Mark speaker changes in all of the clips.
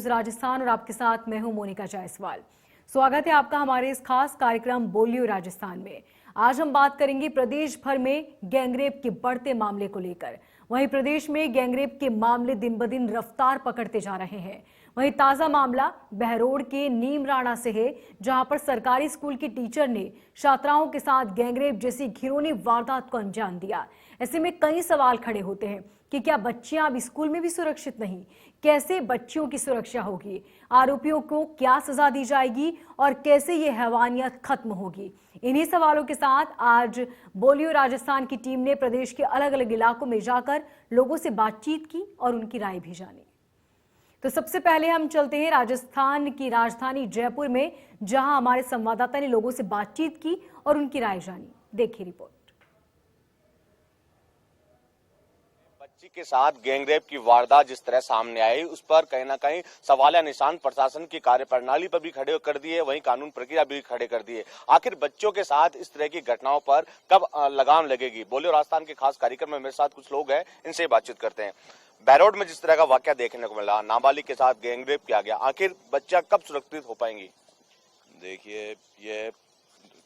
Speaker 1: News Rajasthan और आपके साथ मैं हूं मोनिका जायसवाल। स्वागत है आपका हमारे इस खास कार्यक्रम बोलियो राजस्थान में। आज हम बात करेंगे प्रदेश भर में गैंगरेप के बढ़ते मामले को लेकर। वहीं प्रदेश में गैंगरेप के मामले दिन ब दिन रफ्तार पकड़ते जा रहे हैं। वहीं ताजा मामला बहरोड के नीमराणा से है, जहां पर सरकारी स्कूल की टीचर ने छात्राओं के साथ गैंगरेप जैसी घिनौनी वारदात को अंजाम दिया। ऐसे में कई सवाल खड़े होते हैं कि क्या बच्चियां अब स्कूल में भी सुरक्षित नहीं? कैसे बच्चियों की सुरक्षा होगी? आरोपियों को क्या सजा दी जाएगी और कैसे ये हैवानियत खत्म होगी? इन्हीं सवालों के साथ आज बोलियो राजस्थान की टीम ने प्रदेश के अलग अलग इलाकों में जाकर लोगों से बातचीत की और उनकी राय भी जानी। तो सबसे पहले हम चलते हैं राजस्थान की राजधानी जयपुर में, जहां हमारे संवाददाता ने लोगों से बातचीत की और उनकी राय जानी। देखिए रिपोर्ट।
Speaker 2: बच्ची के साथ गैंगरेप की वारदात जिस तरह सामने आई, उस पर कहीं ना कहीं सवाल या निशान प्रशासन की कार्यप्रणाली पर भी खड़े कर दिए, वहीं कानून प्रक्रिया भी खड़े कर दिए। आखिर बच्चों के साथ इस तरह की घटनाओं पर कब लगाम लगेगी? बोलियो राजस्थान के खास कार्यक्रम में मेरे साथ कुछ लोग हैं, इनसे बातचीत करते हैं। बहरोड में जिस तरह का वाकया देखने को मिला, नाबालिग के साथ गैंगरेप किया गया, आखिर बच्चा कब सुरक्षित हो पाएंगी?
Speaker 3: देखिए, ये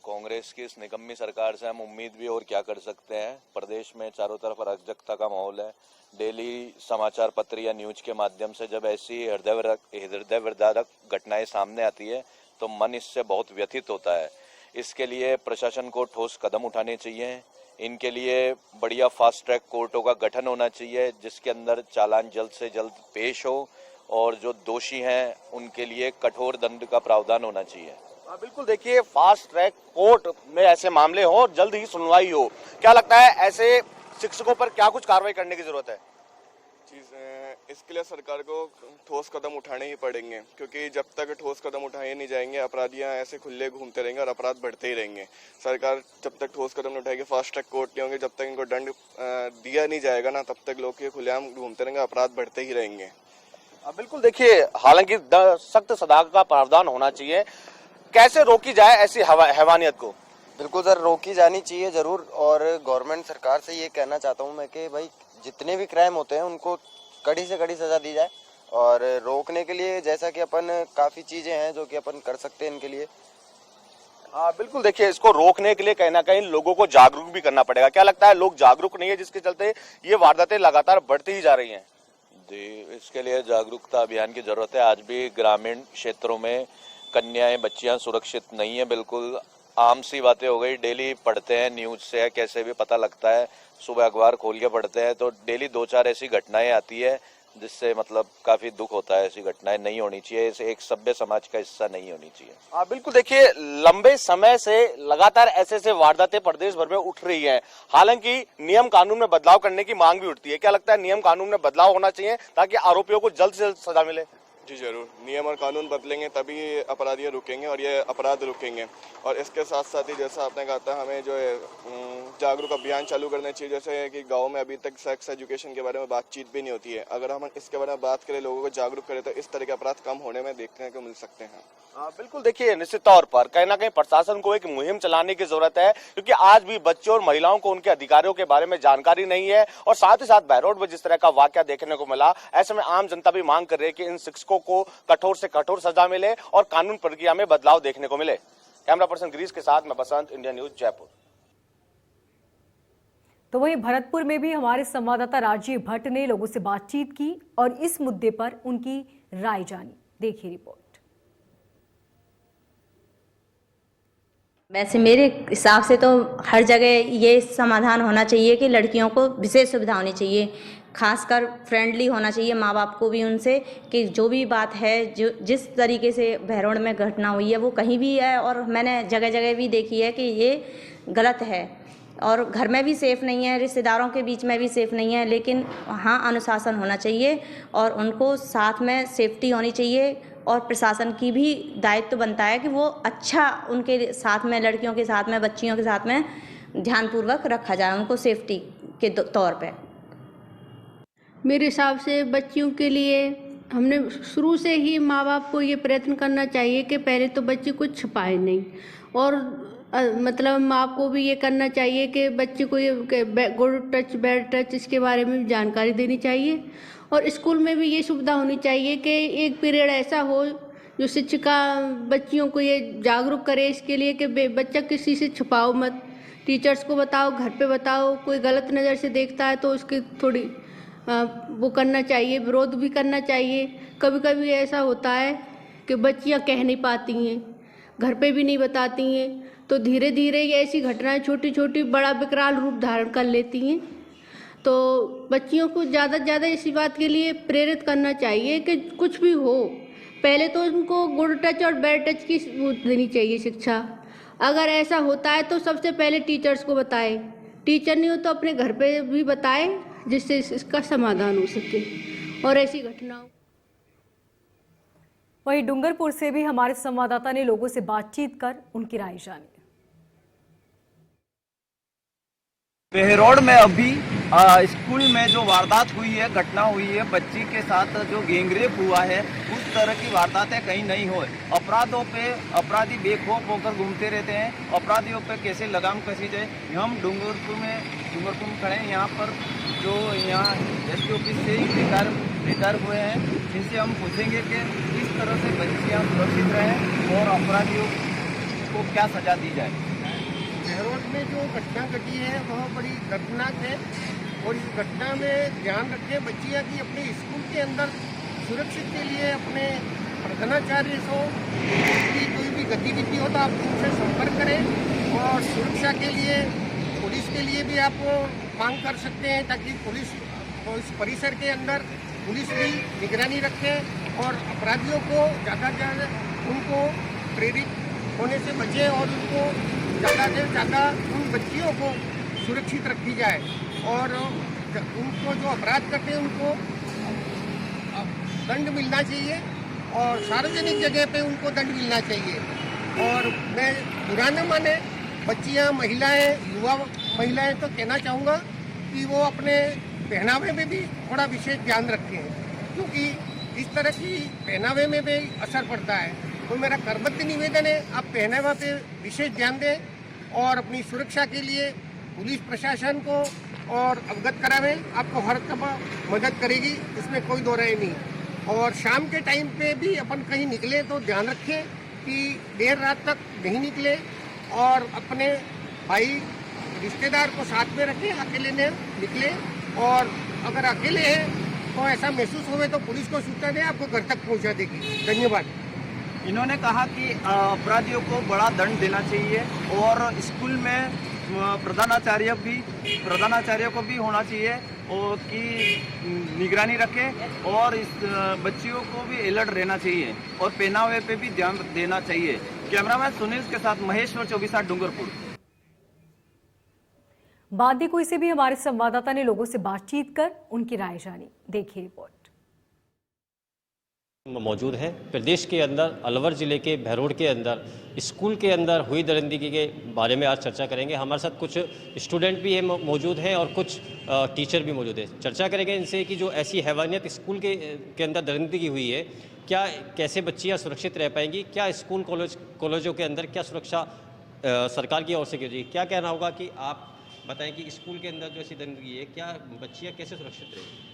Speaker 3: कांग्रेस की इस निकम्मी सरकार से हम उम्मीद भी और क्या कर सकते हैं। प्रदेश में चारों तरफ अराजकता का माहौल है। डेली समाचार पत्र या न्यूज के माध्यम से जब ऐसी हृदय विदारक घटनाएं सामने आती है तो मन इससे बहुत व्यथित होता है। इसके लिए प्रशासन को ठोस कदम उठाने चाहिए। इनके लिए बढ़िया फास्ट ट्रैक कोर्टों का गठन होना चाहिए, जिसके अंदर चालान जल्द से जल्द पेश हो और जो दोषी हैं उनके लिए कठोर दंड का प्रावधान होना चाहिए।
Speaker 2: बिल्कुल, देखिए, फास्ट ट्रैक कोर्ट में ऐसे मामले हो और जल्द ही सुनवाई हो। क्या लगता है ऐसे शिक्षकों पर क्या कुछ कार्रवाई करने की जरूरत है?
Speaker 4: इसके लिए सरकार को ठोस कदम उठाने ही पड़ेंगे, क्योंकि जब तक ठोस कदम उठाए नहीं जाएंगे अपराधियां ऐसे खुले घूमते रहेंगे और अपराध बढ़ते ही रहेंगे। सरकार जब तक ठोस कदम नहीं उठाएगी, फास्ट ट्रैक कोर्ट नहीं होंगे, जब तक इनको दंड दिया नहीं जाएगा ना, तब तक लोग ये खुलेआम घूमते रहेंगे, अपराध बढ़ते ही रहेंगे।
Speaker 2: बिल्कुल, देखिए, हालांकि सख्त सजा का प्रावधान होना चाहिए। कैसे रोकी जाए ऐसी हैवानियत को?
Speaker 5: बिल्कुल सर, रोकी जानी चाहिए जरूर। और गवर्नमेंट सरकार से ये कहना चाहता हूँ मैं कि भाई जितने भी क्राइम होते हैं उनको कड़ी से कड़ी सजा दी जाए। और रोकने के लिए जैसा कि अपन काफी चीजें हैं जो कि अपन कर सकते हैं इनके लिए।
Speaker 2: बिल्कुल, देखिए, इसको रोकने के लिए कहीं ना कहीं लोगों को जागरूक भी करना पड़ेगा। क्या लगता है लोग जागरूक नहीं है, जिसके चलते ये वारदातें लगातार बढ़ती ही जा रही हैं?
Speaker 3: जी, इसके लिए जागरूकता अभियान की जरूरत है। आज भी ग्रामीण क्षेत्रों में कन्याएं, बच्चियां सुरक्षित नहीं है। बिल्कुल आम सी बातें हो गई। डेली पढ़ते हैं न्यूज से, कैसे भी पता लगता है, सुबह अखबार खोल के पढ़ते हैं तो डेली 2-4 ऐसी घटनाएं आती है, जिससे मतलब काफी दुख होता है। ऐसी घटनाएं नहीं होनी चाहिए, इसे एक सभ्य समाज का हिस्सा नहीं होनी चाहिए।
Speaker 2: बिल्कुल, देखिए, लंबे समय से लगातार ऐसे वारदातें प्रदेश भर में उठ रही हैं। हालांकि नियम कानून में बदलाव करने की मांग भी उठती है। क्या लगता है नियम कानून में बदलाव होना चाहिए ताकि आरोपियों को जल्द से जल्द सजा मिले?
Speaker 4: जी जरूर, नियम और कानून बदलेंगे तभी अपराधी रुकेंगे और ये अपराध रुकेंगे। और इसके साथ साथ ही जैसा आपने कहा था, हमें जो है जागरूक अभियान चालू करने चाहिए। जैसे कि गांव में अभी तक सेक्स एजुकेशन के बारे में बातचीत भी नहीं होती है। अगर हम इसके बारे में बात करें, लोगों को जागरूक करें, तो इस तरह के अपराध कम होने में देखने को मिल सकते हैं।
Speaker 2: बिल्कुल, देखिए, निश्चित तौर पर कहीं ना कहीं प्रशासन को एक मुहिम चलाने की जरूरत है, क्योंकि आज भी बच्चों और महिलाओं को उनके अधिकारों के बारे में जानकारी नहीं है। और साथ ही साथ बहरोड में जिस तरह का वाकया देखने को मिला, ऐसे में आम जनता भी मांग कर रही है कि इन शिक्षकों को कठोर से कठोर सजा मिले और कानून प्रक्रिया में बदलाव देखने को मिले। कैमरा पर्सन गिरीश के साथ मैं बसंत, इंडिया न्यूज, जयपुर।
Speaker 1: तो वहीं भरतपुर में भी हमारे संवाददाता राजीव भट्ट ने लोगों से बातचीत की और इस मुद्दे पर उनकी राय जानी। देखिए रिपोर्ट।
Speaker 6: वैसे मेरे हिसाब से तो हर जगह ये समाधान होना चाहिए कि लड़कियों को विशेष सुविधा होनी चाहिए, खासकर फ्रेंडली होना चाहिए माँ बाप को भी उनसे, कि जो भी बात है, जो जिस तरीके से बहरोड में घटना हुई है वो कहीं भी है और मैंने जगह जगह भी देखी है कि ये गलत है और घर में भी सेफ़ नहीं है, रिश्तेदारों के बीच में भी सेफ़ नहीं है। लेकिन हाँ, अनुशासन होना चाहिए और उनको साथ में सेफ्टी होनी चाहिए और प्रशासन की भी दायित्व बनता है कि वो अच्छा उनके साथ में, लड़कियों के साथ में, बच्चियों के साथ में ध्यानपूर्वक रखा जाए, उनको सेफ्टी के तौर पे।
Speaker 7: मेरे हिसाब से बच्चियों के लिए हमने शुरू से ही माँ बाप को ये प्रयत्न करना चाहिए कि पहले तो बच्ची कुछ छुपाए नहीं, और मतलब माँ को भी ये करना चाहिए कि बच्चे को ये गुड टच, बैड टच, इसके बारे में जानकारी देनी चाहिए। और स्कूल में भी ये सुविधा होनी चाहिए कि एक पीरियड ऐसा हो जो शिक्षिका बच्चियों को ये जागरूक करे इसके लिए कि बच्चा किसी से छुपाओ मत, टीचर्स को बताओ, घर पे बताओ, कोई गलत नज़र से देखता है तो उसकी थोड़ी वो करना चाहिए, विरोध भी करना चाहिए। कभी कभी ऐसा होता है कि बच्चियां कह नहीं पाती हैं, घर पे भी नहीं बताती हैं, तो धीरे धीरे ये ऐसी घटनाएं छोटी छोटी बड़ा विकराल रूप धारण कर लेती हैं। तो बच्चियों को ज़्यादा से ज़्यादा इसी बात के लिए प्रेरित करना चाहिए कि कुछ भी हो पहले तो उनको गुड टच और बैड टच की वो देनी चाहिए शिक्षा। अगर ऐसा होता है तो सबसे पहले टीचर्स को बताए, टीचर नहीं हो तो अपने घर पे भी बताए, जिससे इसका समाधान हो सके और ऐसी घटनाओं।
Speaker 1: वहीं डूंगरपुर से भी हमारे संवाददाता ने लोगों से बातचीत कर उनकी राय जानी।
Speaker 8: बेहरोड में अभी स्कूल में जो वारदात हुई है, घटना हुई है, बच्ची के साथ जो गैंगरेप हुआ है, उस तरह की वारदातें कहीं नहीं हो। अपराधी बेखौफ होकर घूमते रहते हैं। अपराधियों पे कैसे लगाम कसी जाए। हम डूंगरपुर में खड़े हैं। यहाँ पर जो यहाँ एसपी ऑफिस से ही रिटायर हुए हैं, जिनसे हम पूछेंगे कि किस तरह से बच्चियाँ सुरक्षित रहें और अपराधियों को क्या सजा दी जाए।
Speaker 9: बेहरोड में जो घटना घटी है वह बड़ी दर्दनाक है और इस घटना में ध्यान रखें बच्चियां की अपने स्कूल के अंदर सुरक्षित के लिए अपने प्रधानाचार्य से की कोई भी गतिविधि हो तो आप उनसे संपर्क करें और सुरक्षा के लिए पुलिस के लिए भी आप मांग कर सकते हैं ताकि पुलिस इस परिसर के अंदर पुलिस भी निगरानी रखे और अपराधियों को ज़्यादा से ज़्यादा उनको प्रेरित होने से बचे और उनको ज़्यादा से ज़्यादा उन बच्चियों को सुरक्षित रखी जाए और उनको जो अपराध करते हैं उनको दंड मिलना चाहिए और सार्वजनिक जगह पे उनको दंड मिलना चाहिए। और मैं बुरा न माने बच्चियां, महिलाएं, युवा महिलाएं तो कहना चाहूँगा कि वो अपने पहनावे में भी थोड़ा विशेष ध्यान रखें क्योंकि इस तरह की पहनावे में भी असर पड़ता है। तो मेरा करबद्ध निवेदन है आप पहनावा पे विशेष ध्यान दें और अपनी सुरक्षा के लिए पुलिस प्रशासन को और अवगत करावें। आपको हर तरह मदद करेगी, इसमें कोई दो राय नहीं। और शाम के टाइम पे भी अपन कहीं निकले तो ध्यान रखें कि देर रात तक नहीं निकले और अपने भाई रिश्तेदार को साथ में रखें, अकेले न निकले और अगर अकेले हैं तो ऐसा महसूस हुए तो पुलिस को सूचना दें, आपको घर तक पहुंचा देगी। धन्यवाद।
Speaker 8: इन्होंने कहा कि अपराधियों को बड़ा दंड देना चाहिए और स्कूल में प्रधानाचार्य को भी होना चाहिए और कि निगरानी रखें और इस बच्चियों को भी अलर्ट रहना चाहिए और पहनावे पे भी ध्यान देना चाहिए। कैमरामैन सुनील के साथ महेश्वर 24/7 डूंगरपुर।
Speaker 1: बांदीकुई से भी हमारे संवाददाता ने लोगों से बातचीत कर उनकी राय जानी। देखिए रिपोर्ट।
Speaker 10: मौजूद है प्रदेश के अंदर अलवर ज़िले के बेहरोड के अंदर स्कूल के अंदर हुई दरिंदगी के बारे में आज चर्चा करेंगे। हमारे साथ कुछ स्टूडेंट भी है मौजूद हैं और कुछ टीचर भी मौजूद है। चर्चा करेंगे इनसे कि जो ऐसी हैवानियत स्कूल के अंदर दरिंदगी हुई है, क्या कैसे बच्चियां सुरक्षित रह पाएंगी, क्या स्कूल कॉलेजों के अंदर क्या सुरक्षा सरकार की ओर से की जाएगी। क्या कहना होगा कि आप बताएं कि स्कूल के अंदर जो ऐसी दरिंदगी है, क्या बच्चियाँ कैसे सुरक्षित रहेंगी।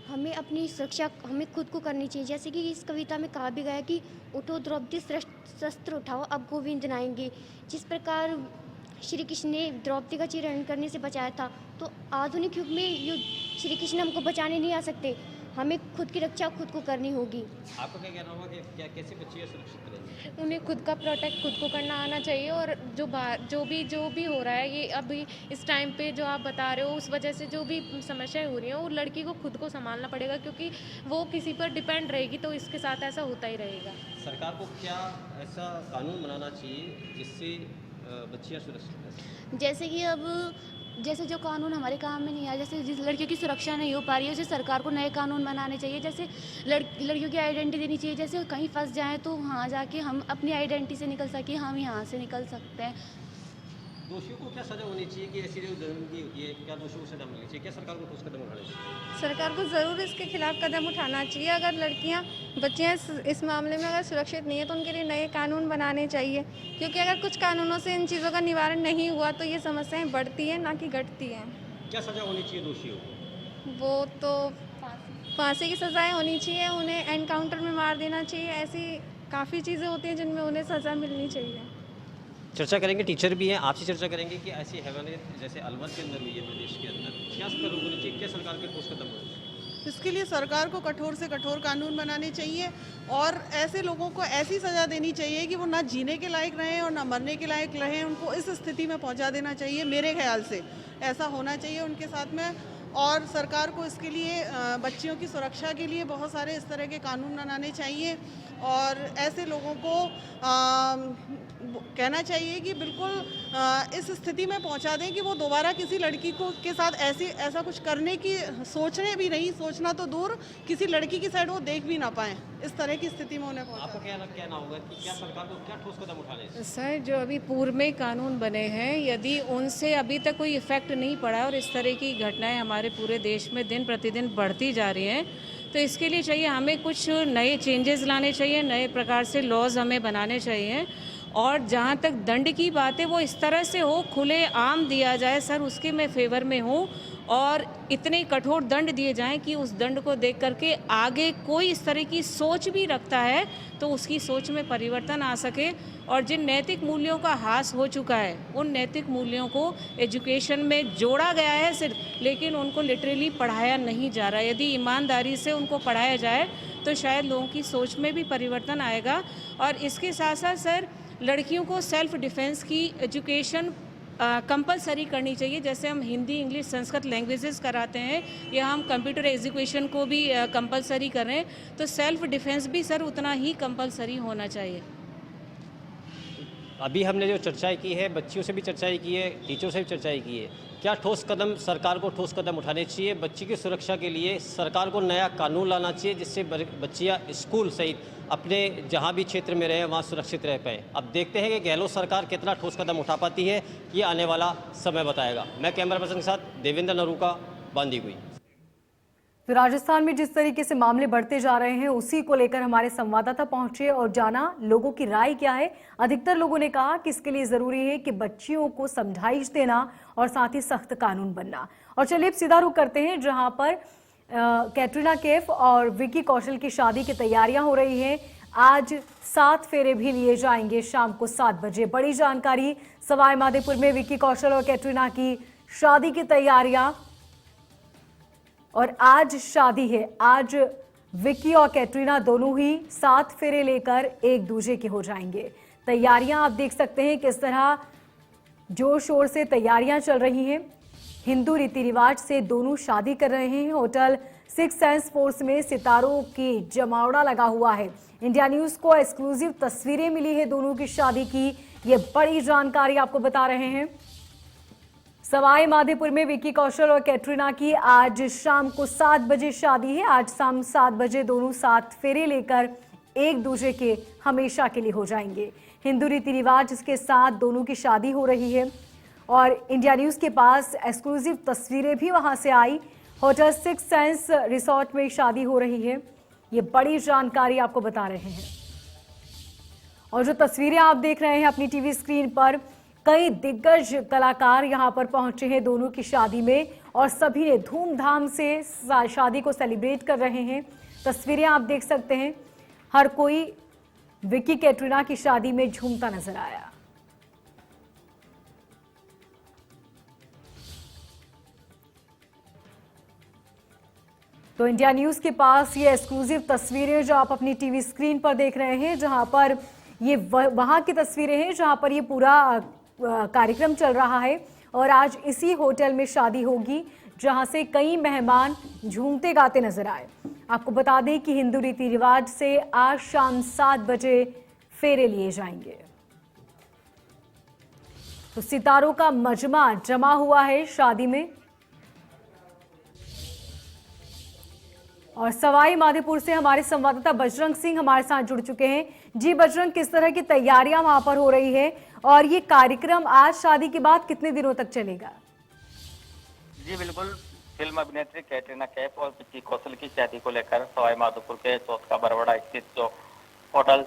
Speaker 11: हमें अपनी सुरक्षा हमें खुद को करनी चाहिए। जैसे कि इस कविता में कहा भी गया कि उठो द्रौपदी शस्त्र उठाओ अब गोविंद आएंगे। जिस प्रकार श्री कृष्ण ने द्रौपदी का चीरहरण करने से बचाया था, तो आधुनिक युग में ये श्री कृष्ण हमको बचाने नहीं आ सकते, हमें खुद की रक्षा खुद को करनी होगी।
Speaker 10: आपको क्या कहना होगा कि क्या कैसे बच्चियाँ सुरक्षित रहेंगी।
Speaker 12: उन्हें खुद का प्रोटेक्ट खुद को करना आना चाहिए और जो भी हो रहा है ये अभी इस टाइम पे जो आप बता रहे हो उस वजह से जो भी समस्याएं हो रही हैं वो लड़की को खुद को संभालना पड़ेगा क्योंकि वो किसी पर डिपेंड रहेगी तो इसके साथ ऐसा होता ही रहेगा।
Speaker 10: सरकार को क्या ऐसा कानून बनाना चाहिए जिससे बच्चियाँ सुरक्षित रहें।
Speaker 11: जैसे कि अब जैसे जो कानून हमारे काम में नहीं आया, जैसे जिस लड़कियों की सुरक्षा नहीं हो पा रही है उसे सरकार को नए कानून बनाने चाहिए। जैसे लड़कियों की आइडेंटिटी देनी चाहिए, जैसे कहीं फंस जाएं तो वहाँ जाके हम अपनी आइडेंटिटी से निकल सकें, हम यहाँ से निकल सकते हैं।
Speaker 10: दोषियों को क्या सजा होनी चाहिए कि ऐसी जो दरिंदगी होती है, क्या दोषियों को सजा मिलनी चाहिए, क्या सरकार को ठोस कदम उठाने चाहिए।
Speaker 12: सरकार को ज़रूर इसके खिलाफ कदम उठाना चाहिए। अगर बच्चियाँ इस मामले में अगर सुरक्षित नहीं है तो उनके लिए नए कानून बनाने चाहिए क्योंकि अगर कुछ कानूनों से इन चीज़ों का निवारण नहीं हुआ तो ये समस्याएं बढ़ती हैं ना कि घटती हैं।
Speaker 10: क्या सजा होनी चाहिए दोषियों को।
Speaker 12: वो तो फांसी की सज़ाएं होनी चाहिए, उन्हें एनकाउंटर में मार देना चाहिए। ऐसी काफ़ी चीज़ें होती हैं जिनमें उन्हें सज़ा मिलनी चाहिए।
Speaker 10: चर्चा करेंगे, टीचर भी हैं, आपसे चर्चा करेंगे कि ऐसी हैवानियत जैसे अलवर के अंदर हुई है प्रदेश के अंदर, क्या स्तर होनी चाहिए, क्या सरकार के ठोस कदम होने चाहिए?
Speaker 13: इसके लिए सरकार को कठोर से कठोर कानून बनाने चाहिए और ऐसे लोगों को ऐसी सज़ा देनी चाहिए कि वो ना जीने के लायक रहें और ना मरने के लायक रहें। उनको इस स्थिति में पहुंचा देना चाहिए, मेरे ख्याल से ऐसा होना चाहिए उनके साथ में। और सरकार को इसके लिए बच्चियों की सुरक्षा के लिए बहुत सारे इस तरह के कानून बनाने चाहिए और ऐसे लोगों को कहना चाहिए कि बिल्कुल इस स्थिति में पहुंचा दें कि वो दोबारा किसी लड़की को के साथ ऐसा कुछ करने की सोचने भी नहीं, सोचना तो दूर, किसी लड़की की साइड वो देख भी ना पाएं। इस तरह की स्थिति में उन्हें पहुंचा।
Speaker 10: आपको क्या कहना होगा कि क्या सरकार को क्या ठोस कदम उठाने चाहिए?
Speaker 14: सर, जो अभी पूर्व में कानून बने हैं, यदि उनसे अभी तक कोई इफेक्ट नहीं पड़ा और इस तरह की घटनाएं हमारे पूरे देश में दिन प्रतिदिन बढ़ती जा रही हैं, तो इसके लिए चाहिए हमें कुछ नए चेंजेस लाने चाहिए, नए प्रकार से लॉज हमें बनाने चाहिए। और जहाँ तक दंड की बात है, वो इस तरह से हो, खुले आम दिया जाए सर, उसके मैं फेवर में हूँ। और इतने कठोर दंड दिए जाएं कि उस दंड को देख करके आगे कोई इस तरह की सोच भी रखता है तो उसकी सोच में परिवर्तन आ सके। और जिन नैतिक मूल्यों का ह्रास हो चुका है, उन नैतिक मूल्यों को एजुकेशन में जोड़ा गया है सिर्फ, लेकिन उनको लिटरली पढ़ाया नहीं जा रहा है। यदि ईमानदारी से उनको पढ़ाया जाए तो शायद लोगों की सोच में भी परिवर्तन आएगा। और इसके साथ साथ सर, लड़कियों को सेल्फ डिफेंस की एजुकेशन कंपलसरी करनी चाहिए। जैसे हम हिंदी, इंग्लिश, संस्कृत लैंग्वेजेस कराते हैं, या हम कंप्यूटर एजुकेशन को भी कंपलसरी करें, तो सेल्फ डिफेंस भी सर उतना ही कंपलसरी होना चाहिए।
Speaker 10: अभी हमने जो चर्चाएं की है, बच्चियों से भी चर्चाएं की है, टीचरों से भी चर्चाएं की है, क्या ठोस कदम सरकार को ठोस कदम उठाने चाहिए? बच्ची की सुरक्षा के लिए सरकार को नया कानून लाना चाहिए जिससे बच्चियां स्कूल सहित अपने जहां भी क्षेत्र में रहे वहां सुरक्षित रह पाएँ। अब देखते हैं कि गहलोत सरकार कितना ठोस कदम उठा पाती है, ये आने वाला समय बताएगा। मैं कैमरा पर्सन के साथ देवेंद्र नरूका, बांदीकुई।
Speaker 1: तो राजस्थान में जिस तरीके से मामले बढ़ते जा रहे हैं, उसी को लेकर हमारे संवाददाता पहुंचे और जाना लोगों की राय क्या है। अधिकतर लोगों ने कहा कि इसके लिए जरूरी है कि बच्चियों को समझाइश देना और साथ ही सख्त कानून बनना। और चलिए अब सीधा रुख करते हैं जहां पर कैटरीना कैफ और विकी कौशल की शादी की तैयारियां हो रही हैं। आज 7 फेरे भी लिए जाएंगे शाम को 7 बजे। बड़ी जानकारी, सवाई माधोपुर में विकी कौशल और कैटरीना की शादी की तैयारियां, और आज शादी है। आज विकी और कैटरीना दोनों ही 7 फेरे लेकर एक दूसरे के हो जाएंगे। तैयारियां आप देख सकते हैं किस तरह जोर शोर से तैयारियां चल रही हैं। हिंदू रीति रिवाज से दोनों शादी कर रहे हैं। होटल 6 सेंस फोर्स में सितारों की जमावड़ा लगा हुआ है। इंडिया न्यूज को एक्सक्लूसिव तस्वीरें मिली है दोनों की शादी की, ये बड़ी जानकारी आपको बता रहे हैं। सवाई माधोपुर में विकी कौशल और कैटरीना की आज शाम को 7 बजे शादी है। आज शाम 7 बजे दोनों 7 फेरे लेकर एक दूसरे के हमेशा के लिए हो जाएंगे। हिंदू रीति रिवाज के साथ दोनों की शादी हो रही है और इंडिया न्यूज के पास एक्सक्लूसिव तस्वीरें भी वहां से आई। होटल 6 सेंस रिसोर्ट में शादी हो रही है, ये बड़ी जानकारी आपको बता रहे हैं। और जो तस्वीरें आप देख रहे हैं अपनी टीवी स्क्रीन पर, कई दिग्गज कलाकार यहां पर पहुंचे हैं दोनों की शादी में और सभी ने धूमधाम से शादी को सेलिब्रेट कर रहे हैं। तस्वीरें आप देख सकते हैं, हर कोई विकी कैटरीना की शादी में झूमता नजर आया। तो इंडिया न्यूज के पास ये एक्सक्लूसिव तस्वीरें जो आप अपनी टीवी स्क्रीन पर देख रहे हैं, जहां पर ये वहां की तस्वीरें हैं जहां पर ये पूरा कार्यक्रम चल रहा है और आज इसी होटल में शादी होगी जहां से कई मेहमान झूमते गाते नजर आए। आपको बता दें कि हिंदू रीति रिवाज से आज शाम 7 बजे फेरे लिए जाएंगे। तो सितारों का मजमा जमा हुआ है शादी में। और सवाई माधोपुर से हमारे संवाददाता बजरंग सिंह हमारे साथ जुड़ चुके हैं। जी बजरंग, किस तरह की तैयारियां वहां पर हो रही है और ये कार्यक्रम आज शादी के बाद कितने दिनों तक चलेगा?
Speaker 15: जी बिल्कुल, फिल्म अभिनेत्री कैटरीना कैफ और विक्की कौशल की शादी को लेकर सवाई माधोपुर के चौथका बरवाड़ा स्थित जो होटल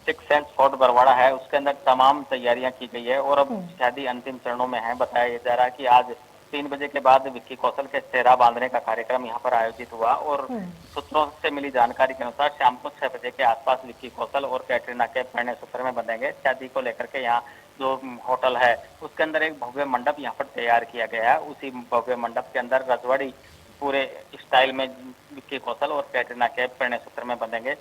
Speaker 15: 6 सेंस फोर्ट बरवाड़ा है, उसके अंदर तमाम तैयारियां की गई है और अब शादी अंतिम चरणों में है। बताया जा रहा है कि आज 3 बजे के बाद विक्की कौशल के सेहरा बांधने का कार्यक्रम यहाँ पर आयोजित हुआ और सूत्रों से मिली जानकारी के अनुसार शाम को 6 बजे के आसपास विक्की कौशल और कैटरीना कैफ परिणय सूत्र में बंधेंगे। शादी को लेकर के यहाँ जो होटल है उसके अंदर एक भव्य मंडप यहाँ पर तैयार किया गया है। उसी भव्य मंडप के अंदर रजवाड़ी पूरे स्टाइल में विक्की कौशल और कैटरीना कैफ परिणय सूत्र में बंधेंगे।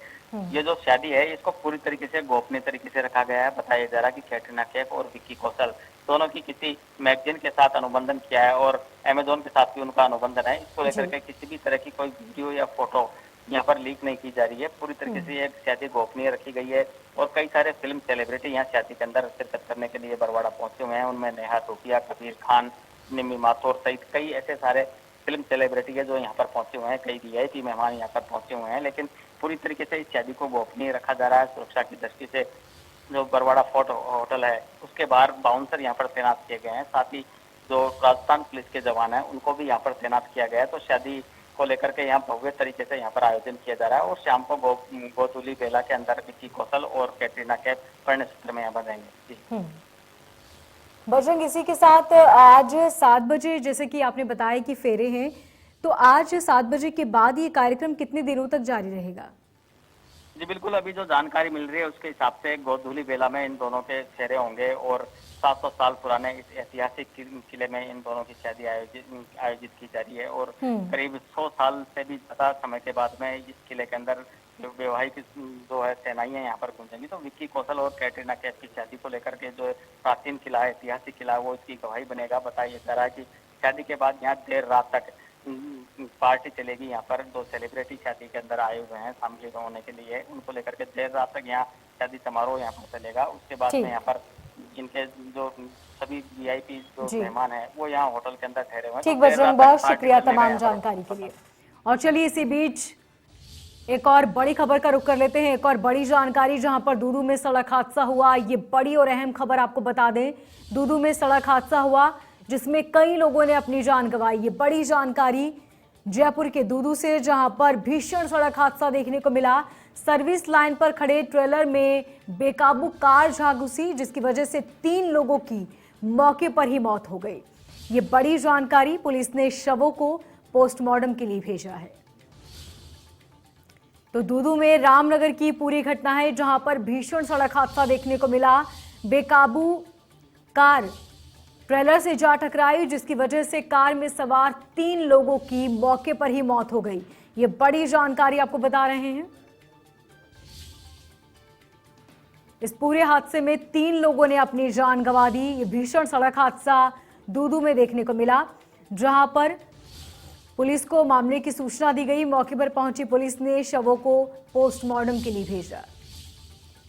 Speaker 15: ये जो शादी है इसको पूरी तरीके से गोपनीय तरीके से रखा गया है। बताया जा रहा है कि कैटरीना कैफ और विक्की कौशल दोनों की किसी मैगजीन के साथ अनुबंधन किया है और अमेजोन के साथ भी उनका अनुबंधन है। इसको लेकर के किसी भी तरह की कोई वीडियो या फोटो यहाँ पर लीक नहीं की जा रही है। पूरी तरीके से एक शादी गोपनीय रखी गई है और कई सारे फिल्म सेलिब्रिटी यहाँ शादी के अंदर शिरकत करने के लिए बरवाड़ा पहुंचे हुए हैं। उनमें नेहा धूपिया, कबीर खान, निम्मी माथुर सहित कई ऐसे सारे फिल्म सेलिब्रिटी है जो यहाँ पर पहुंचे हुए हैं। कई VIP मेहमान यहाँ पर पहुंचे हुए हैं, लेकिन पूरी तरीके से इस शादी को गोपनीय रखा जा रहा है। सुरक्षा की दृष्टि से जो बरवाड़ा फोर्ट होटल है उसके बाहर बाउंसर यहाँ पर तैनात किए गए हैं। साथ ही जो राजस्थान पुलिस के जवान हैं उनको भी यहाँ पर तैनात किया गया है। तो शादी को लेकर के यहाँ भव्य तरीके से यहाँ पर आयोजन किया जा रहा है और शाम को गोधूली बेला के अंदर विक्की कौशल और कैटरीना कैफ परिणय सूत्र में यहाँ बंधेंगे। जी
Speaker 1: बजरंग, इसी के साथ आज 7 बजे जैसे कि आपने बताया कि फेरे हैं, तो आज 7 बजे के बाद ये कार्यक्रम कितने दिनों तक जारी रहेगा?
Speaker 15: जी बिल्कुल, अभी जो जानकारी मिल रही है उसके हिसाब से गोधूली बेला में इन दोनों के फेरे होंगे और 700 साल पुराने इस ऐतिहासिक किले में इन दोनों की शादी आयोजित की जा रही है और करीब 100 साल से भी ज्यादा समय के बाद में इस किले के अंदर जो वैवाहिक जो है सेनाइयां यहाँ पर गूंजेंगी। तो विक्की कौशल और कैटरीना कैफ की शादी को लेकर के जो प्राचीन किला है, ऐतिहासिक किला, वो इसकी गवाही बनेगा। बताया जा रहा है कि शादी के बाद यहाँ देर रात तक पार्टी चलेगी। यहाँ पर जो सेलिब्रिटी शादी के अंदर आए हुए हैं शामिल होने के लिए, उनको लेकर के देर रात तक यहाँ शादी समारोह यहाँ पर चलेगा। उसके बाद में यहाँ पर इनके जो सभी VIP जो मेहमान हैं वो यहाँ होटल के अंदर ठहरे हुए हैं।
Speaker 1: ठीक बजरंग, बहुत शुक्रिया तमाम जानकारी के लिए। और चलिए इसी बीच एक और बड़ी खबर का रुख कर लेते हैं। एक और बड़ी जानकारी, जहां पर दूदू में सड़क हादसा हुआ। ये बड़ी और अहम खबर आपको बता दें, दूदू में सड़क हादसा हुआ जिसमें कई लोगों ने अपनी जान गंवाई। ये बड़ी जानकारी जयपुर के दूदू से, जहां पर भीषण सड़क हादसा देखने को मिला। सर्विस लाइन पर खड़े ट्रेलर में बेकाबू कार जा घुसी जिसकी वजह से 3 लोगों की मौके पर ही मौत हो गई। ये बड़ी जानकारी, पुलिस ने शवों को पोस्टमार्टम के लिए भेजा है। तो दूदू में रामनगर की पूरी घटना है जहां पर भीषण सड़क हादसा देखने को मिला। बेकाबू कार ट्रेलर से जा टकराई जिसकी वजह से कार में सवार 3 लोगों की मौके पर ही मौत हो गई। ये बड़ी जानकारी आपको बता रहे हैं। इस पूरे हादसे में 3 लोगों ने अपनी जान गंवा दी। ये भीषण सड़क हादसा दूदू में देखने को मिला जहां पर पुलिस को मामले की सूचना दी गई। मौके पर पहुंची पुलिस ने शवों को पोस्टमार्टम के लिए भेजा।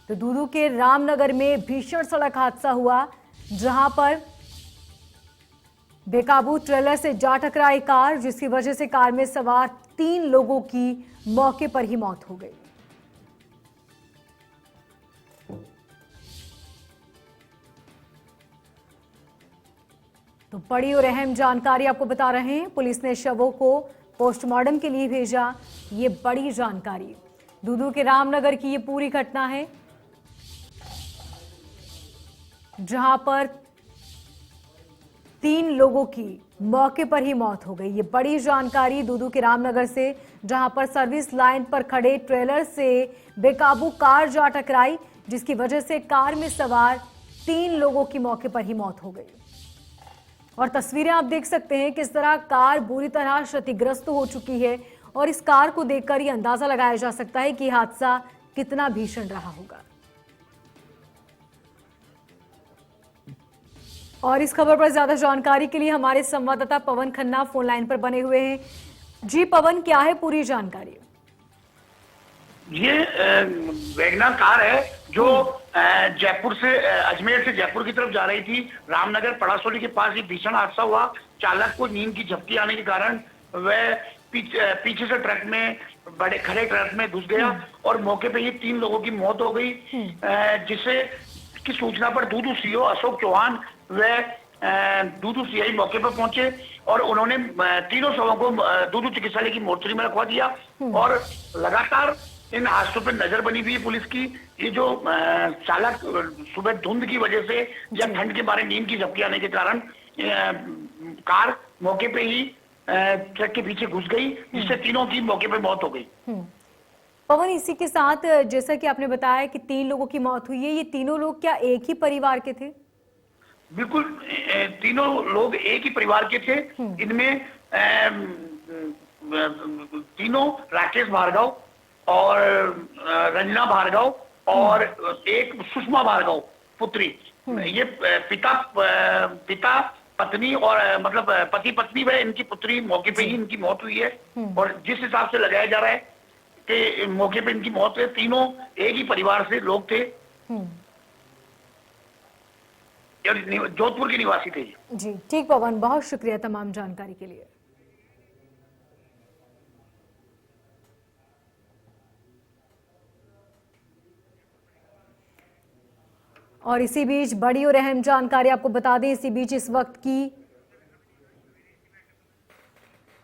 Speaker 1: तो दूदू के रामनगर में भीषण सड़क हादसा हुआ जहां पर बेकाबू ट्रेलर से जा टकराई कार जिसकी वजह से कार में सवार 3 लोगों की मौके पर ही मौत हो गई। तो बड़ी और अहम जानकारी आपको बता रहे हैं। पुलिस ने शवों को पोस्टमार्टम के लिए भेजा। ये बड़ी जानकारी दूदू के रामनगर की ये पूरी घटना है जहां पर 3 लोगों की मौके पर ही मौत हो गई। ये बड़ी जानकारी दूदू के रामनगर से, जहां पर सर्विस लाइन पर खड़े ट्रेलर से बेकाबू कार जा टकराई जिसकी वजह से कार में सवार 3 लोगों की मौके पर ही मौत हो गई। और तस्वीरें आप देख सकते हैं किस तरह कार बुरी तरह क्षतिग्रस्त हो चुकी है और इस कार को देखकर यह अंदाजा लगाया जा सकता है कि हादसा कितना भीषण रहा होगा। और इस खबर पर ज्यादा जानकारी के लिए हमारे संवाददाता पवन खन्ना फोन लाइन पर बने हुए हैं। जी पवन, क्या है पूरी जानकारी?
Speaker 16: ये वैगनर कार है जो जयपुर से अजमेर से जयपुर की तरफ जा रही थी। रामनगर पड़ासोली के पास ही भीषण हादसा हुआ। चालक को नींद की झपकी आने के कारण वह पीछे से ट्रक में बड़े खड़े ट्रक में घुस गया और मौके पे ही 3 लोगों की मौत हो गई। जिससे की सूचना पर दूदू सीओ अशोक चौहान व दूदू सीआई मौके पर पहुंचे और उन्होंने तीनों शवों को दूदू चिकित्सालय की मोर्चरी में रखवा दिया और लगातार इन हादसों पर नजर बनी हुई है पुलिस की। ये जो चालक सुबह धुंध की वजह से या ठंड के मारे नींद की झपकी आने के कारण कार मौके पे ही ट्रक के पीछे घुस गई, जिससे तीनों की मौके पे मौत हो गई।
Speaker 1: पवन, इसी के साथ जैसा कि आपने बताया कि 3 लोगों की मौत हुई है, ये तीनों लोग क्या एक ही परिवार के थे?
Speaker 16: बिल्कुल, तीनों लोग एक ही परिवार के थे। इनमें तीनों राकेश भार्गव और रंजना भार्गव और एक सुषमा भार्गव पुत्री, ये पिता पत्नी और मतलब पति पत्नी व इनकी पुत्री मौके पे ही इनकी मौत हुई है। और जिस हिसाब से लगाया जा रहा है कि मौके पे इनकी मौत है, तीनों एक ही परिवार से लोग थे, जोधपुर के निवासी थे।
Speaker 1: जी ठीक पवन, बहुत शुक्रिया तमाम जानकारी के लिए। और इसी बीच बड़ी और अहम जानकारी आपको बता दें, इसी बीच इस वक्त की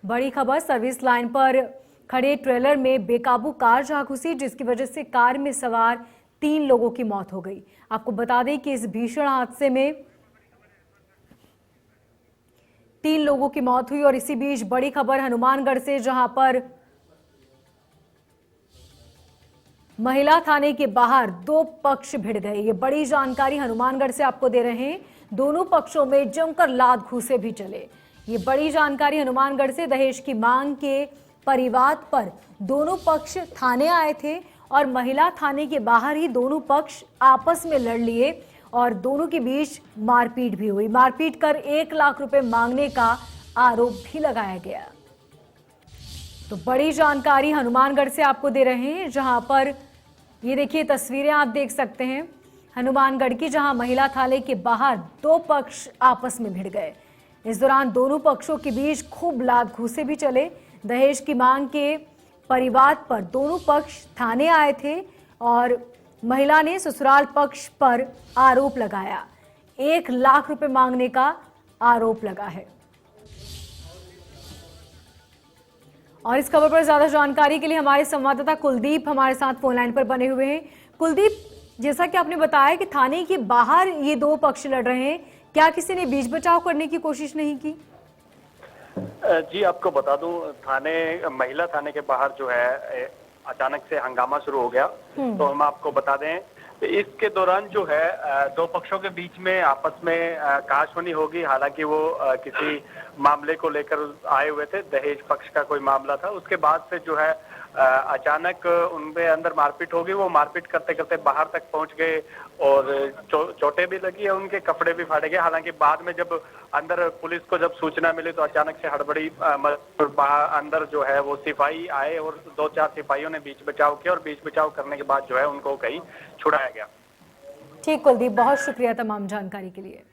Speaker 1: बड़ी खबर, सर्विस लाइन पर खड़े ट्रेलर में बेकाबू कार जा घुसी, जिसकी वजह से कार में सवार 3 लोगों की मौत हो गई। आपको बता दें कि इस भीषण हादसे में 3 लोगों की मौत हुई। और इसी बीच बड़ी खबर हनुमानगढ़ से, जहां पर महिला थाने के बाहर 2 पक्ष भिड़ गए। ये बड़ी जानकारी हनुमानगढ़ से आपको दे रहे हैं। दोनों पक्षों में जमकर लात घूंसे भी चले। ये बड़ी जानकारी हनुमानगढ़ से, दहेज की मांग के परिवाद पर दोनों पक्ष थाने आए थे और महिला थाने के बाहर ही दोनों पक्ष आपस में लड़ लिए और दोनों के बीच मारपीट भी हुई। मारपीट कर 1 लाख रुपए मांगने का आरोप भी लगाया गया। तो बड़ी जानकारी हनुमानगढ़ से आपको दे रहे हैं, जहां पर ये देखिए तस्वीरें आप देख सकते हैं हनुमानगढ़ की, जहां महिला थाने के बाहर 2 पक्ष आपस में भिड़ गए। इस दौरान दोनों पक्षों के बीच खूब लात घूंसे भी चले। दहेज की मांग के परिवाद पर दोनों पक्ष थाने आए थे और महिला ने ससुराल पक्ष पर आरोप लगाया। 1 लाख रुपए मांगने का आरोप लगा है। और इस खबर पर ज्यादा जानकारी के लिए हमारे संवाददाता कुलदीप हमारे साथ फोन लाइन पर बने हुए हैं। कुलदीप, जैसा कि आपने बताया कि थाने के बाहर ये 2 पक्ष लड़ रहे हैं, क्या किसी ने बीच बचाव करने की कोशिश नहीं की?
Speaker 17: जी आपको बता दूं, महिला थाने के बाहर जो है अचानक से हंगामा शुरू हो गया। तो हम आपको बता दें, इसके दौरान जो है 2 पक्षों के बीच में आपस में कहासुनी होगी। हालांकि वो किसी मामले को लेकर आए हुए थे, दहेज पक्ष का कोई मामला था। उसके बाद से जो है अचानक उनमें अंदर मारपीट होगी। वो मारपीट करते करते बाहर तक पहुंच गए और चोटें भी लगी है, उनके कपड़े भी फाड़े गए। हालांकि बाद में जब अंदर पुलिस को जब सूचना मिली तो अचानक से हड़बड़ी अंदर जो है वो सिपाही आए और 2-4 सिपाहियों ने बीच बचाव किया और बीच बचाव करने के बाद जो है उनको कहीं छुड़ाया गया।
Speaker 1: ठीक कुलदीप, बहुत शुक्रिया तमाम जानकारी के लिए।